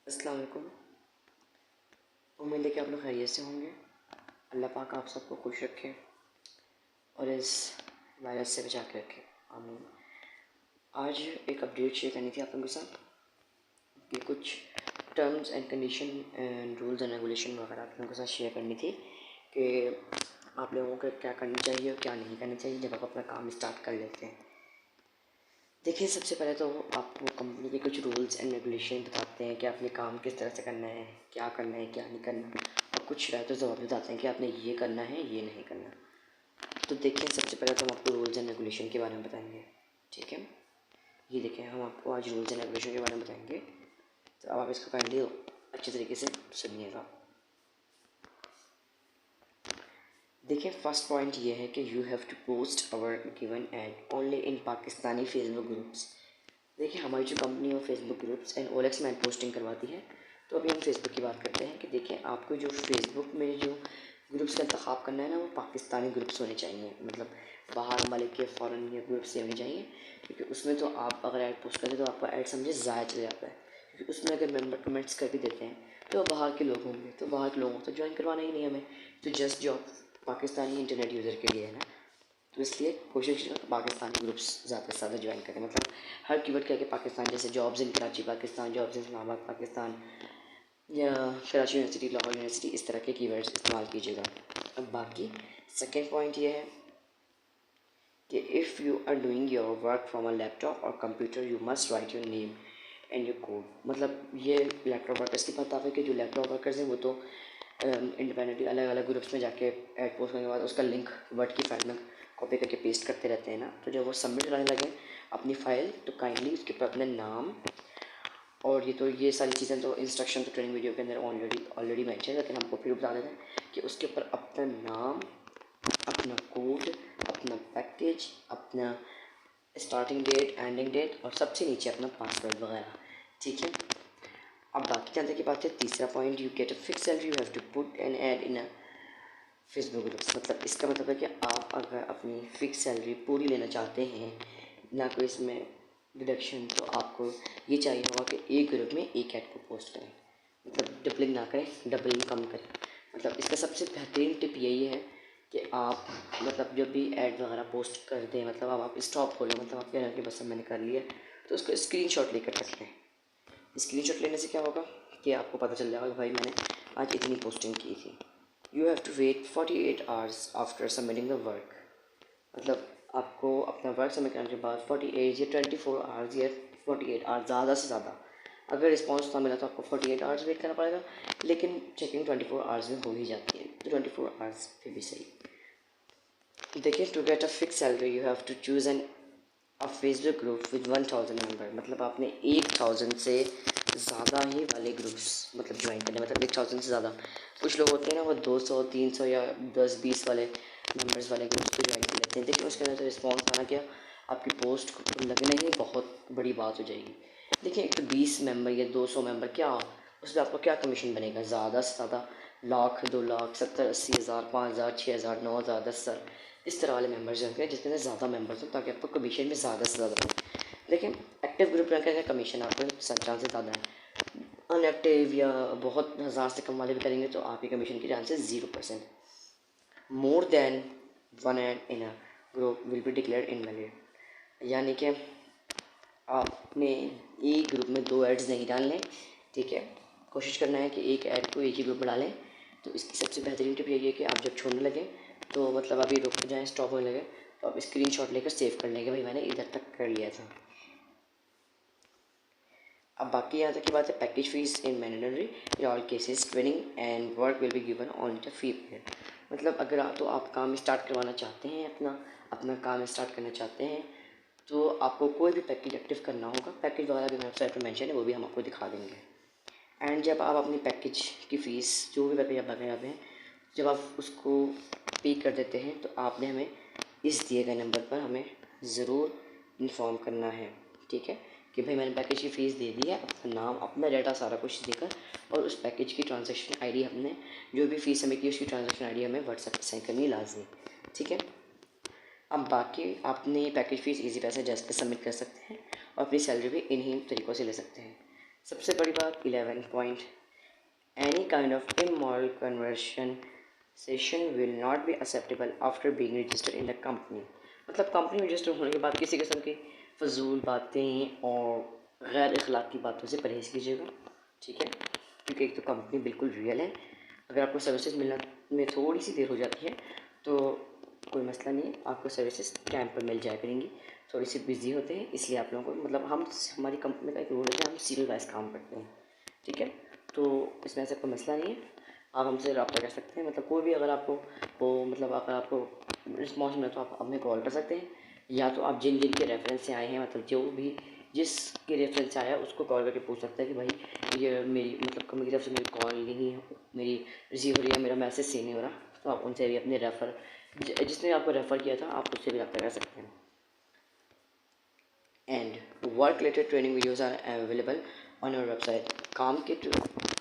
अस्सलाम वालेकुम। उम्मीद है कि आप लोग खैरियत से होंगे। अल्लाह पाक आप सबको खुश रखे और इस वायरस से बचा के रखे, आमीन। आज एक अपडेट शेयर करनी थी आप लोगों के साथ कि कुछ terms and condition and rules and regulation वगैरह आप लोगों के साथ शेयर करनी थी कि आप लोगों को क्या करना चाहिए और क्या नहीं करना चाहिए जब आप अपना काम स्टार्ट कर लेते हैं। देखिए, सबसे पहले तो आपको कंपनी के कुछ रूल्स एंड रेगुलेशन बताते हैं कि आपने काम किस तरह से करना है, क्या करना है, क्या नहीं करना, और कुछ शरायतों से जवाब बताते हैं कि आपने ये करना है, ये नहीं करना। तो देखिए, सबसे पहले तो हम आपको रूल्स एंड रेगुलेशन के बारे में बताएंगे, ठीक है। ये देखें, हम आपको आज रूल्स एंड रेगुलेशन के बारे में बताएंगे, तो अब आप इसको काइंडली अच्छे तरीके से सुनिएगा। देखिए, फर्स्ट पॉइंट ये है कि you have to post our given ad only in Pakistani Facebook groups. देखिए, हमारी जो कंपनी है वो फेसबुक ग्रुप्स एंड ओएलएक्स में पोस्टिंग करवाती है। तो अभी हम फेसबुक की बात करते हैं कि देखिए, आपको जो फेसबुक में जो ग्रुप्स का इंतखाब करना है ना, वो पाकिस्तानी ग्रुप्स होने चाहिए। मतलब बाहर मलिक के फ़ॉरेन के ग्रुप्स से होने चाहिए, क्योंकि उसमें तो आप अगर ऐड पोस्ट करते हैं तो आपका ऐड समझे ज़ाया चल जाता है। क्योंकि उसमें अगर मेंबर कमेंट्स कर भी देते हैं तो बाहर के लोग होंगे, तो बाहर के लोगों को तो ज्वाइन करवाना ही नहीं हमें, तो just job Pakistani internet user के लिए है ना। तो इसलिए कोशिश पाकिस्तानी ग्रुप्स ज़्यादा से ज़्यादा ज्वाइन करें। मतलब हर कीवर्ड करके पाकिस्तान, जैसे jobs in Karachi Pakistan, jobs in Islamabad Pakistan, या कराची यूनिवर्सिटी, लाहौर यूनिवर्सिटी, इस तरह के कीवर्ड्स इस्तेमाल कीजिएगा। अब बाकी सेकेंड पॉइंट ये है कि if you are doing your work from a laptop और computer you must write your name and your code. मतलब ये लैपटॉप वर्कर्स की बात है कि जो लैपटॉप वर्कर्स हैं वो तो इंडिपेंडेंटली अलग अलग ग्रुप्स में जाके ऐड पोस्ट करने के बाद उसका लिंक वर्ड की फाइल में कॉपी करके पेस्ट करते रहते हैं ना। तो जब वो सबमिट कराने लगे अपनी फ़ाइल तो काइंडली उसके ऊपर अपने नाम, और ये सारी चीज़ें तो इंस्ट्रक्शन तो ट्रेनिंग वीडियो के अंदर ऑलरेडी मेंशन है, लेकिन हमको फिर बता देते हैं कि उसके ऊपर अपना नाम, अपना कोड, अपना पैकेज, अपना स्टार्टिंग डेट, एंडिंग डेट, और सबसे नीचे अपना पासवर्ड वगैरह, ठीक है। अब बाकी जानने की बात है, तीसरा point, you get a fix salary, you have to put an ad in a Facebook groups. मतलब इसका मतलब है कि आप अगर अपनी फ़िक्स सैलरी पूरी लेना चाहते हैं, ना कोई इसमें डिडक्शन, तो आपको ये चाहिए होगा कि एक ग्रुप में एक ऐड को पोस्ट करें। मतलब डबलिंग ना करें, डबलिंग कम करें। मतलब इसका सबसे बेहतरीन टिप यही है कि आप मतलब जब भी ऐड वगैरह पोस्ट कर दें, मतलब अब आप स्टॉप हो लें, मतलब आप कह रहे हैं कि बस अब मैंने कर लिया, तो उसको स्क्रीनशॉट लेकर रख लें। स्क्रीनशॉट लेने से क्या होगा कि आपको पता चल जाएगा कि भाई मैंने आज इतनी पोस्टिंग की थी। You have to wait 48 hours after submitting the work. मतलब आपको अपना वर्क सबमिट करने के बाद 48 या 24 आवर्स या 48 आवर्स ज़्यादा से ज़्यादा, अगर रिस्पॉन्स ना मिला तो आपको 48 आवर्स वेट करना पड़ेगा, लेकिन चेकिंग 24 आवर्स में हो ही जाती है, तो 24 आवर्स फिर भी सही। देखिए, to get a fix salary you have to choose an a Facebook group with 1000 member. मतलब आपने 1000 से ज़्यादा ही वाले ग्रुप्स मतलब ज्वाइन करने, मतलब 1000 से ज़्यादा। कुछ लोग होते हैं ना वो 200, 300 या 10-20 वाले मेंबर्स वाले ग्रुप्स को ज्वाइन कर लेते हैं। देखिए, उसके अंदर तो रिस्पॉन्स आना क्या, आपकी पोस्ट को लगना ही बहुत बड़ी बात हो जाएगी। देखिए, एक तो 20 मेंबर या 200 मेंबर, क्या उसमें आपको क्या कमीशन बनेगा? ज़्यादा से ज़्यादा लाख, 2 लाख, 70-80 हज़ार, 5 हज़ार, 6 हज़ार, 9 हज़ार, 10 हज़ार, इस तरह वाले मेंबर्स रखें जितने ज़्यादा मेंबर्स हों, ताकि आपको कमीशन में ज़्यादा से ज़्यादा मिले। लेकिन एक्टिव ग्रुप रखने का कमीशन आपको चांसेस ज़्यादा है। अनएक्टिव या बहुत हज़ार से कम वाले भी करेंगे तो आपकी कमीशन की chances 0%। More than one ad in a group will be declare invalid. यानी कि आपने एक ग्रुप में 2 एड्स नहीं डालने, ठीक है। कोशिश करना है कि एक ऐड को एक ही ग्रुप में डालें। तो इसकी सबसे बेहतरीन टिप यही है कि आप जब छोड़ने लगें तो मतलब अभी रुक जाएँ, स्टॉप होने लगे, तो आप स्क्रीनशॉट लेकर सेव कर लेंगे, भाई मैंने इधर तक कर लिया था। अब बाकी यहाँ तक की बात है, package fees in mandatory in all cases training and work will be given on the fee period. मतलब अगर आप काम स्टार्ट करवाना चाहते हैं, अपना काम स्टार्ट करना चाहते हैं, तो आपको कोई भी पैकेज एक्टिव करना होगा। पैकेज वगैरह भी वेबसाइट पर मेंशन है, वो भी हम आपको दिखा देंगे। एंड जब आप अपनी पैकेज की फ़ीस, जो भी पैकेज आप लगाना चाहते हैं, जब आप उसको पे कर देते हैं तो आपने हमें इस दिए गए नंबर पर हमें ज़रूर इन्फॉर्म करना है, ठीक है, कि भाई मैंने पैकेज की फ़ीस दे दी है, अपना नाम, अपना डाटा सारा कुछ देकर, और उस पैकेज की ट्रांजैक्शन आईडी हमने जो भी फ़ीस हमें की उसकी ट्रांजैक्शन आईडी हमें व्हाट्सएप पर सेंड करनी लाजमी, ठीक है। अब बाकी अपनी पैकेज फ़ीस इजी पैसे जस्ट पे सबमिट कर सकते हैं और अपनी सैलरी भी इन्हीं तरीक़ों से ले सकते हैं। सबसे बड़ी बात 11 point, any kind of immoral conversion session will not be acceptable after being registered in the company. मतलब कंपनी में रजिस्टर होने के बाद किसी किस्म की फजूल बातें और गैर अखलाकी बातों से परहेज कीजिएगा, ठीक है, क्योंकि एक तो कंपनी बिल्कुल रियल है। अगर आपको सर्विसेज मिलने में थोड़ी सी देर हो जाती है तो कोई मसला नहीं है, आपको सर्विसेज टाइम पर मिल जाया करेंगी। थोड़ी सी बिजी होते हैं इसलिए आप लोगों को, मतलब हमारी कंपनी का एक रूल है, हम सीरियल वाइज काम करते हैं, ठीक है। तो इसमें ऐसा कोई मसला नहीं है, आप हमसे रब्ता कर सकते हैं। मतलब कोई भी अगर आपको मतलब अगर आपको रिस्पॉन्स मिले तो आप हमें कॉल कर सकते हैं, या तो आप जिन जिन के रेफरेंस से आए हैं, मतलब जो भी जिसके रेफरेंस से आया है उसको कॉल करके पूछ सकते हैं कि भाई ये मेरी मतलब कंपनी की तरफ से मेरी कॉल नहीं मेरी रिसीव हो रही है, मेरा मैसेज सेव नहीं हो रहा, तो आप उनसे भी अपने जिसने आपको रेफ़र किया था आप उससे भी रब्ता कर सकते हैं। And work related training videos are available on our website. काम के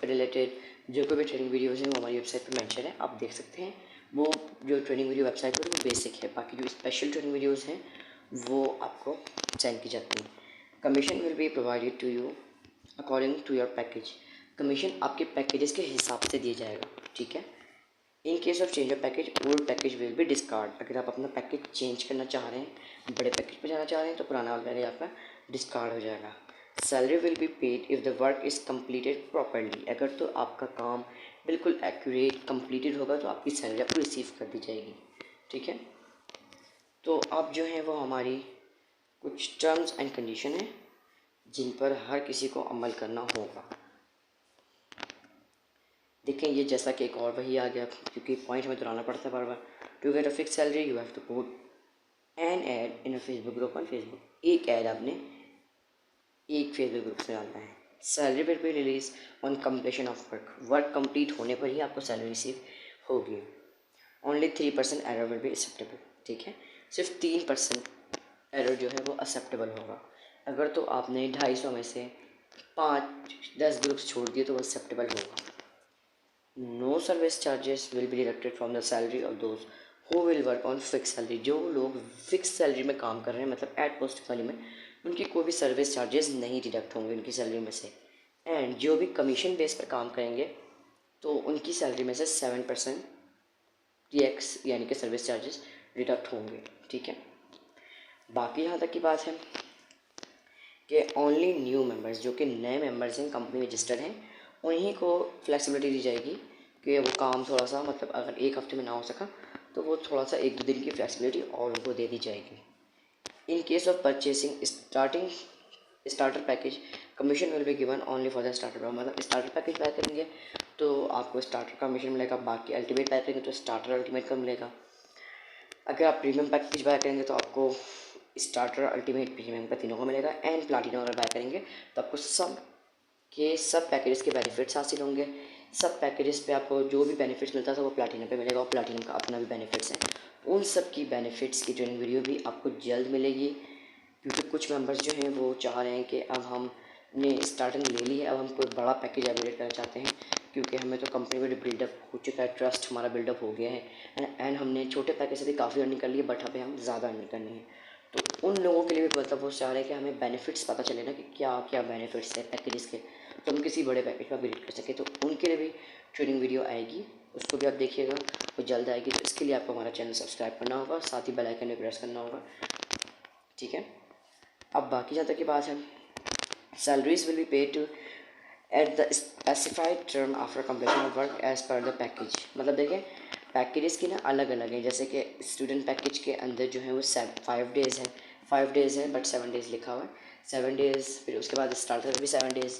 रिलेटेड जो कोई भी ट्रेनिंग वीडियोज़ हैं वो हमारी वेबसाइट पर मेंशन है, आप देख सकते हैं। वो जो ट्रेनिंग वीडियो वेबसाइट पर वो बेसिक है, बाकी जो स्पेशल ट्रेनिंग वीडियोज़ हैं वो आपको सेंड की जाती हैं। Commission will be provided to you according to your package. Commission आपके पैकेजेस के हिसाब से दिया जाएगा, ठीक है। In case of change of package old package will be discard. अगर आप अपना पैकेज चेंज करना चाह रहे हैं, बड़े पैकेज पर जाना चाह रहे हैं, तो पुराना वाला पैकेज आपका डिस्कार्ड हो जाएगा। Salary will be paid if the work is completed properly. अगर तो आपका काम बिल्कुल एक्यूरेट कम्प्लीटेड होगा तो आपकी सैलरी आपको रिसीव कर दी जाएगी, ठीक है। तो अब जो है वो हमारी कुछ टर्म्स एंड कंडीशन है जिन पर हर किसी को अमल करना होगा। देखें ये जैसा कि एक और वही आ गया, क्योंकि पॉइंट हमें दोहराना पड़ता है बार बार। To get a fix salary you have to put an ad in a Facebook group on Facebook. एक ऐड आपने एक फेसबुक ग्रुप से डालना है। Salary will be release on completion of work. Work complete होने पर ही आपको सैलरी रिसीव होगी। Only 3% error will be acceptable, ठीक है। सिर्फ 3% एरर जो है वो एक्सेप्टेबल होगा। अगर तो आपने 250 में से 5-10 ग्रुप्स छोड़ दिए तो वो एक्सेप्टेबल होगा। No service charges will be deducted from the salary of those who will work on fix salary. जो लोग फिक्स सैलरी में काम कर रहे हैं, मतलब एट पोस्ट वाली में, उनकी कोई भी सर्विस चार्जेस नहीं डिडक्ट होंगे उनकी सैलरी में से। एंड जो भी कमीशन बेस पर काम करेंगे तो उनकी सैलरी में से 7% TX यानी कि सर्विस चार्जेस डिडक्ट होंगे, ठीक है। बाकी यहाँ तक की बात है कि ओनली न्यू मेंबर्स, जो कि नए मेंबर्स हैं, कंपनी रजिस्टर्ड हैं, उन्हीं को फ्लेक्सिबिलिटी दी जाएगी कि वो काम थोड़ा सा, मतलब अगर एक हफ्ते में ना हो सका तो वो थोड़ा सा 1-2 दिन की फ्लेक्सिबिलिटी और उनको दे दी जाएगी। इन case of purchasing starter package commission will be given only for the starter. मतलब स्टार्टर पैकेज बाय करेंगे तो आपको स्टार्टर का कमीशन मिलेगा, बाकी अल्टीमेट बाय करेंगे तो स्टार्टर अल्टीमेट का मिलेगा। अगर आप प्रीमियम पैकेज बाय करेंगे तो आपको स्टार्टर अल्टीमेट प्रीमियम का तीनों को मिलेगा। एंड प्लाटिनम अगर बाय करेंगे तो आपको सब पैकेजेस के बेनिफिट्स हासिल होंगे। सब पैकेजेस पे आपको जो भी बेनिफिट्स मिलता था वो प्लाटिनम पे मिलेगा, और प्लाटिनम का अपना भी बेनिफिट्स है। उन सब की बेनिफिट्स की ट्रेनिंग वीडियो भी आपको जल्द मिलेगी, क्योंकि कुछ मेंबर्स जो हैं वो चाह रहे हैं कि अब हमने स्टार्टिंग ले ली है, अब हम कोई बड़ा पैकेज अपग्रेड करना चाहते हैं, क्योंकि हमें तो कंपनी में बिल्डअप हो चुका है, ट्रस्ट हमारा बिल्डअप हो गया है, एंड हमने छोटे पैकेज से भी काफ़ी अर्निंग कर ली है, बट हमें हम ज़्यादा अर्निंग करनी है। तो उन लोगों के लिए भी मतलब वो चाह रहे हैं कि हमें बेनिफिट्स पता चले ना कि क्या क्या बेनिफिट्स है पैकेजेस के, तो हम किसी बड़े पैकेज पर अपग्रेड कर सकें। तो उनके लिए भी ट्रेनिंग वीडियो आएगी, उसको भी आप देखिएगा, वो जल्द आएगी। तो इसके लिए आपको हमारा चैनल सब्सक्राइब करना होगा, साथ ही बेल आइकन भी प्रेस करना होगा, ठीक है। अब बाकी जहाँ तक की बात है, salaries will be paid to at the specified term after completion of work as per the package. मतलब देखें पैकेजेस की ना अलग अलग है, जैसे कि स्टूडेंट पैकेज के अंदर जो है वो 5 डेज़ है, 5 डेज़ है बट 7 डेज़ लिखा हुआ है, 7 डेज़। फिर उसके बाद स्टार्टर भी 7 डेज़,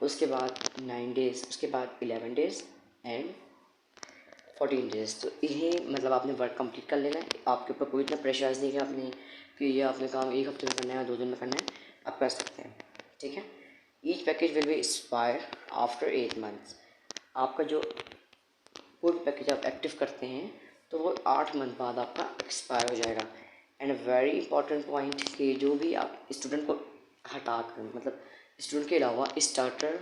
उसके बाद 9 डेज़, उसके बाद 11 डेज़ एंड 14 डेज़। तो इन्हें मतलब आपने वर्क कंप्लीट कर लेना है, आपके ऊपर कोई इतना प्रेशराइज नहीं कि आपने कि ये आपने काम 1 हफ्ते में करना है या 2 दिन में करना है, आप कर सकते हैं, ठीक है। Each package will B expire after 8 months. आपका जो कोई भी पैकेज आप एक्टिव करते हैं तो वो 8 मंथ बाद आपका एक्सपायर हो जाएगा। एंड वेरी इंपॉर्टेंट पॉइंट कि जो भी आप स्टूडेंट को हटा कर, मतलब स्टूडेंट के अलावा स्टार्टर,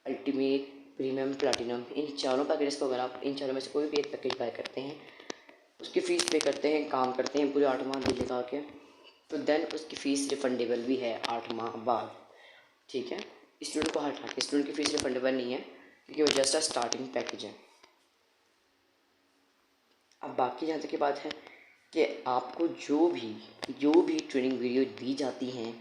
अल्टीमेट, प्रीमियम, प्लैटिनम, इन चारों पैकेजेस को अगर आप इन चारों में से कोई भी एक पैकेज बाय करते हैं, उसकी फ़ीस पे करते हैं, काम करते हैं पूरे 8 माह बिल लगा के, तो देन उसकी फ़ीस रिफंडेबल भी है 8 माह बाद, ठीक है। स्टूडेंट को हटा के, स्टूडेंट की फीस रिफंडेबल नहीं है क्योंकि वो जस्ट अ स्टार्टिंग पैकेज है। अब बाकी जहाँ तक की बात है कि आपको जो भी ट्रेनिंग वीडियो दी जाती हैं,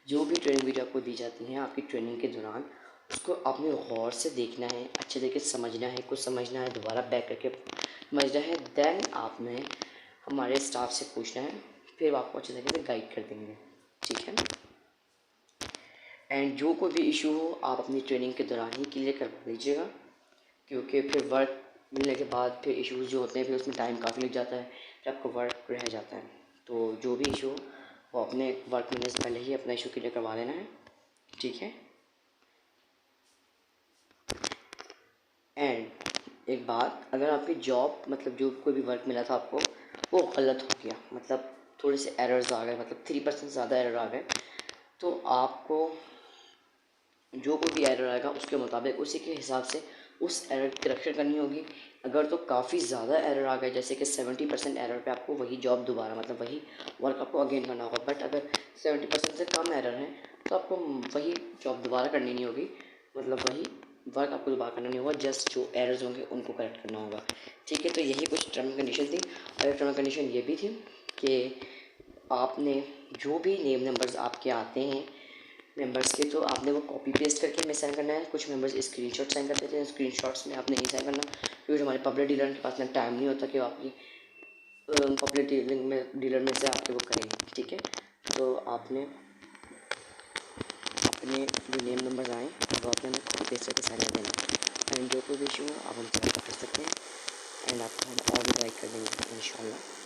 जो भी ट्रेनिंग वीडियो आपको दी जाती हैं आपकी ट्रेनिंग के दौरान, उसको आपने गौर से देखना है, अच्छे तरीके से समझना है, कुछ समझना है, दोबारा बैक करके समझना है। देन आपने हमारे स्टाफ से पूछना है, फिर वो आपको अच्छे तरीके से गाइड कर देंगे, ठीक है। एंड जो कोई भी इशू हो आप अपनी ट्रेनिंग के दौरान ही क्लियर करवा लीजिएगा, क्योंकि फिर वर्क मिलने के बाद फिर इश्यूज़ जो होते हैं फिर उसमें टाइम काफ़ी लग जाता है, फिर आपका वर्क रह जाता है। तो जो भी इशू हो वो अपने वर्क मिलने से पहले ही अपना इशू क्लियर करवा लेना है, ठीक है। एंड एक बात, अगर आपकी जॉब मतलब जो कोई भी वर्क मिला था आपको वो गलत हो गया, मतलब थोड़े से एरर्स आ गए, मतलब 3% ज़्यादा एरर आ गए, तो आपको जो कोई भी एरर आएगा उसके मुताबिक उसी के हिसाब से उस एरर की करेक्शन करनी होगी। अगर तो काफ़ी ज़्यादा एरर आ गए, जैसे कि 70% एरर पे आपको वही जॉब दोबारा मतलब वही वर्क आपको अगेन करना होगा। बट अगर 70% से कम एरर है तो आपको वही जॉब दोबारा करनी नहीं होगी, मतलब वही वर्क आपको दोबारा करना नहीं होगा, जस्ट जो एरर्स होंगे उनको करेक्ट करना होगा, ठीक है। तो यही कुछ टर्म एंड कंडीशन थी। और टर्म एंड कंडीशन ये भी थी कि आपने जो भी नेम नंबर्स आपके आते हैं मेंबर्स के, तो आपने वो कॉपी पेस्ट करके हमें सेंड करना है। कुछ मेंबर्स स्क्रीनशॉट सेंड करते थे, स्क्रीनशॉट्स में आपने नहीं सेंड करना क्योंकि हमारे पब्लिक डीलर के पास इतना टाइम नहीं होता कि वो आपकी पब्लिक डीलर में से आपके वो करेंगे, ठीक है। तो आपने अपने जो नेम नंबर आए वो आपने हमें कॉपी पेस्ट करके सेंड कर देना। एंड जो कोई भी इशू हो आप हमसे बात कर सकते हैं एंड आपको हम और भी गाइड कर देंगे इंशाल्लाह।